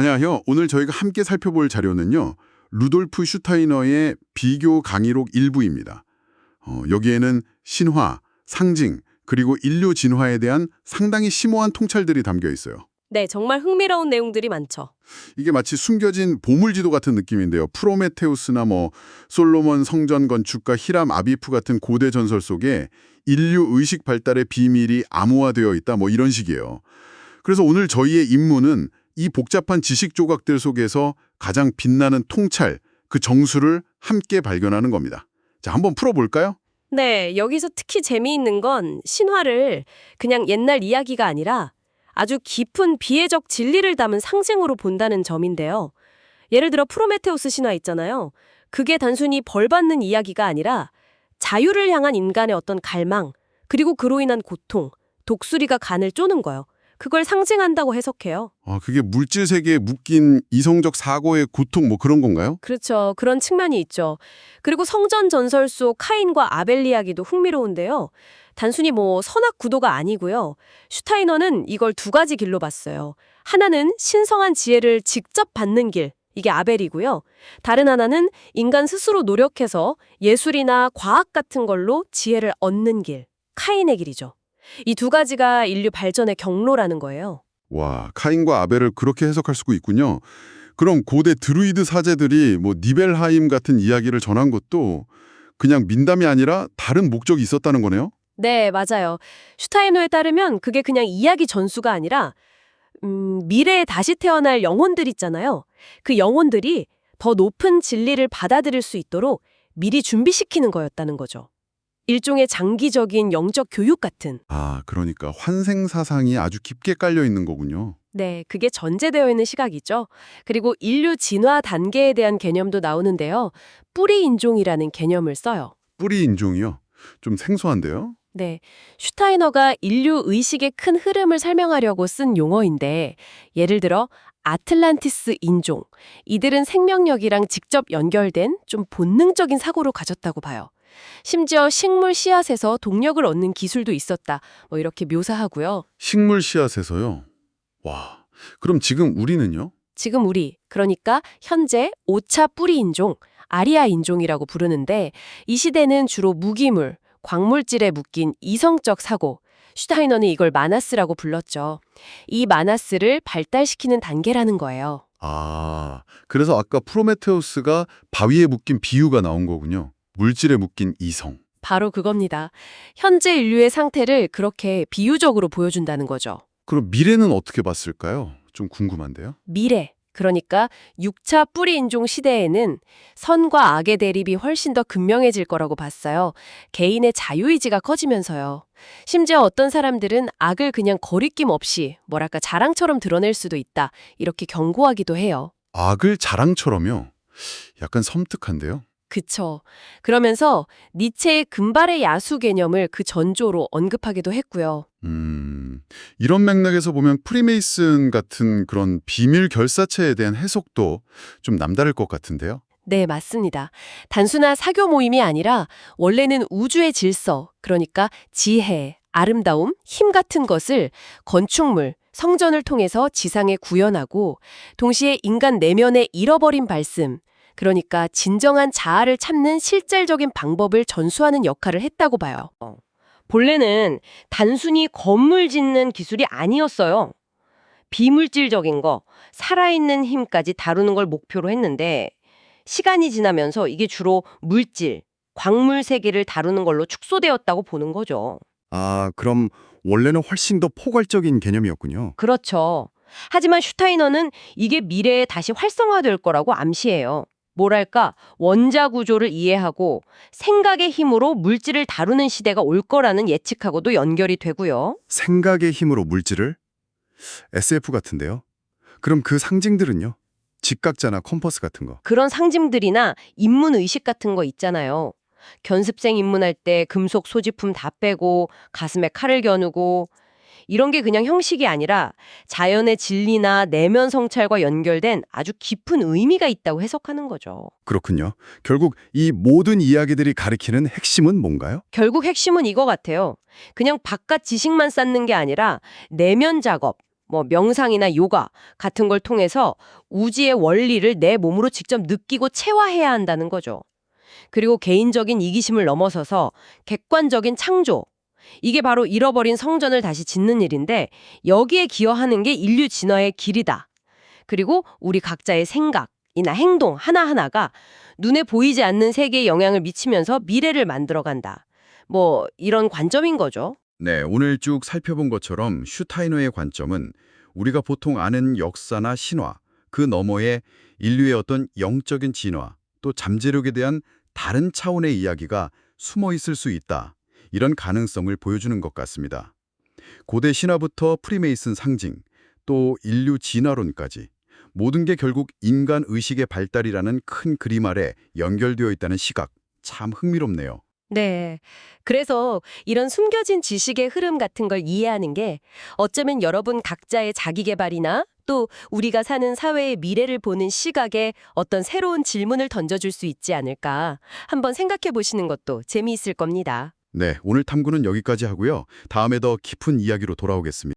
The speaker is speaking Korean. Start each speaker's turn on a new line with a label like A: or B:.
A: 안녕하세요. 오늘 저희가 함께 살펴볼 자료는요. 루돌프 슈타이너의 비교 강의록 일부입니다. 여기에는 신화, 상징, 그리고 인류 진화에 대한 상당히 심오한 통찰들이 담겨 있어요.
B: 네, 정말 흥미로운 내용들이 많죠.
A: 이게 마치 숨겨진 보물지도 같은 느낌인데요. 프로메테우스나 솔로몬 성전 건축가 히람 아비프 같은 고대 전설 속에 인류 의식 발달의 비밀이 암호화되어 있다 이런 식이에요. 그래서 오늘 저희의 임무는 이 복잡한 지식 조각들 속에서 가장 빛나는 통찰, 그 정수를 함께 발견하는 겁니다. 자, 한번 풀어볼까요?
B: 네, 여기서 특히 재미있는 건 신화를 그냥 옛날 이야기가 아니라 아주 깊은 비애적 진리를 담은 상징으로 본다는 점인데요. 예를 들어 프로메테우스 신화 있잖아요. 그게 단순히 벌받는 이야기가 아니라 자유를 향한 인간의 어떤 갈망, 그리고 그로 인한 고통, 독수리가 간을 쪼는 거예요. 그걸 상징한다고 해석해요.
A: 그게 물질 세계에 묶인 이성적 사고의 고통 그런 건가요?
B: 그렇죠. 그런 측면이 있죠. 그리고 성전 전설 속 카인과 아벨 이야기도 흥미로운데요. 단순히 선악 구도가 아니고요. 슈타이너는 이걸 두 가지 길로 봤어요. 하나는 신성한 지혜를 직접 받는 길, 이게 아벨이고요. 다른 하나는 인간 스스로 노력해서 예술이나 과학 같은 걸로 지혜를 얻는 길, 카인의 길이죠. 이 두 가지가 인류 발전의 경로라는 거예요.
A: 와, 카인과 아벨을 그렇게 해석할 수가 있군요. 그럼 고대 드루이드 사제들이 니벨하임 같은 이야기를 전한 것도 그냥 민담이 아니라 다른 목적이 있었다는 거네요?
B: 네, 맞아요. 슈타이너에 따르면 그게 그냥 이야기 전수가 아니라 미래에 다시 태어날 영혼들 있잖아요. 그 영혼들이 더 높은 진리를 받아들일 수 있도록 미리 준비시키는 거였다는 거죠. 일종의 장기적인 영적 교육 같은.
A: 그러니까 환생 사상이 아주 깊게 깔려 있는 거군요.
B: 네, 그게 전제되어 있는 시각이죠. 그리고 인류 진화 단계에 대한 개념도 나오는데요. 뿌리 인종이라는 개념을 써요.
A: 뿌리 인종이요? 좀 생소한데요?
B: 네, 슈타이너가 인류 의식의 큰 흐름을 설명하려고 쓴 용어인데 예를 들어 아틀란티스 인종, 이들은 생명력이랑 직접 연결된 좀 본능적인 사고를 가졌다고 봐요. 심지어 식물 씨앗에서 동력을 얻는 기술도 있었다. 이렇게 묘사하고요.
A: 식물 씨앗에서요? 와, 그럼 지금 우리는요?
B: 지금 우리, 그러니까 현재 5차 뿌리 인종, 아리아 인종이라고 부르는데 이 시대는 주로 무기물, 광물질에 묶인 이성적 사고, 슈타이너는 이걸 마나스라고 불렀죠. 이 마나스를 발달시키는 단계라는 거예요.
A: 그래서 아까 프로메테우스가 바위에 묶인 비유가 나온 거군요. 물질에 묶인 이성.
B: 바로 그겁니다. 현재 인류의 상태를 그렇게 비유적으로 보여준다는 거죠.
A: 그럼 미래는 어떻게 봤을까요? 좀 궁금한데요.
B: 미래, 그러니까 6차 뿌리 인종 시대에는 선과 악의 대립이 훨씬 더 극명해질 거라고 봤어요. 개인의 자유의지가 커지면서요. 심지어 어떤 사람들은 악을 그냥 거리낌 없이 자랑처럼 드러낼 수도 있다. 이렇게 경고하기도 해요.
A: 악을 자랑처럼요? 약간 섬뜩한데요?
B: 그쵸. 그러면서 니체의 금발의 야수 개념을 그 전조로 언급하기도 했고요.
A: 이런 맥락에서 보면 프리메이슨 같은 그런 비밀 결사체에 대한 해석도 좀 남다를 것 같은데요?
B: 네, 맞습니다. 단순한 사교 모임이 아니라 원래는 우주의 질서, 그러니까 지혜, 아름다움, 힘 같은 것을 건축물, 성전을 통해서 지상에 구현하고 동시에 인간 내면의 잃어버린 발씀, 그러니까 진정한 자아를 찾는 실질적인 방법을 전수하는 역할을 했다고 봐요. 본래는 단순히 건물 짓는 기술이 아니었어요. 비물질적인 거, 살아있는 힘까지 다루는 걸 목표로 했는데 시간이 지나면서 이게 주로 물질, 광물 세계를 다루는 걸로 축소되었다고 보는 거죠.
C: 그럼 원래는 훨씬 더 포괄적인 개념이었군요.
B: 그렇죠. 하지만 슈타이너는 이게 미래에 다시 활성화될 거라고 암시해요. 원자 구조를 이해하고 생각의 힘으로 물질을 다루는 시대가 올 거라는 예측하고도 연결이 되고요.
C: 생각의 힘으로 물질을? SF 같은데요? 그럼 그 상징들은요? 직각자나 컴퍼스 같은 거.
B: 그런 상징들이나 인문의식 같은 거 있잖아요. 견습생 입문할 때 금속 소지품 다 빼고 가슴에 칼을 겨누고 이런 게 그냥 형식이 아니라 자연의 진리나 내면 성찰과 연결된 아주 깊은 의미가 있다고 해석하는 거죠.
C: 그렇군요. 결국 이 모든 이야기들이 가리키는 핵심은 뭔가요?
B: 결국 핵심은 이거 같아요. 그냥 바깥 지식만 쌓는 게 아니라 내면 작업, 뭐 명상이나 요가 같은 걸 통해서 우주의 원리를 내 몸으로 직접 느끼고 체화해야 한다는 거죠. 그리고 개인적인 이기심을 넘어서서 객관적인 창조. 이게 바로 잃어버린 성전을 다시 짓는 일인데 여기에 기여하는 게 인류 진화의 길이다. 그리고 우리 각자의 생각이나 행동 하나하나가 눈에 보이지 않는 세계에 영향을 미치면서 미래를 만들어간다. 뭐 이런 관점인 거죠.
A: 네, 오늘 쭉 살펴본 것처럼 슈타이너의 관점은 우리가 보통 아는 역사나 신화, 그 너머에 인류의 어떤 영적인 진화, 또 잠재력에 대한 다른 차원의 이야기가 숨어 있을 수 있다. 이런 가능성을 보여주는 것 같습니다. 고대 신화부터 프리메이슨 상징, 또 인류 진화론까지 모든 게 결국 인간 의식의 발달이라는 큰 그림 아래 연결되어 있다는 시각, 참 흥미롭네요.
B: 네. 그래서 이런 숨겨진 지식의 흐름 같은 걸 이해하는 게 어쩌면 여러분 각자의 자기 개발이나 또 우리가 사는 사회의 미래를 보는 시각에 어떤 새로운 질문을 던져줄 수 있지 않을까 한번 생각해 보시는 것도 재미있을 겁니다.
A: 네, 오늘 탐구는 여기까지 하고요. 다음에 더 깊은 이야기로 돌아오겠습니다.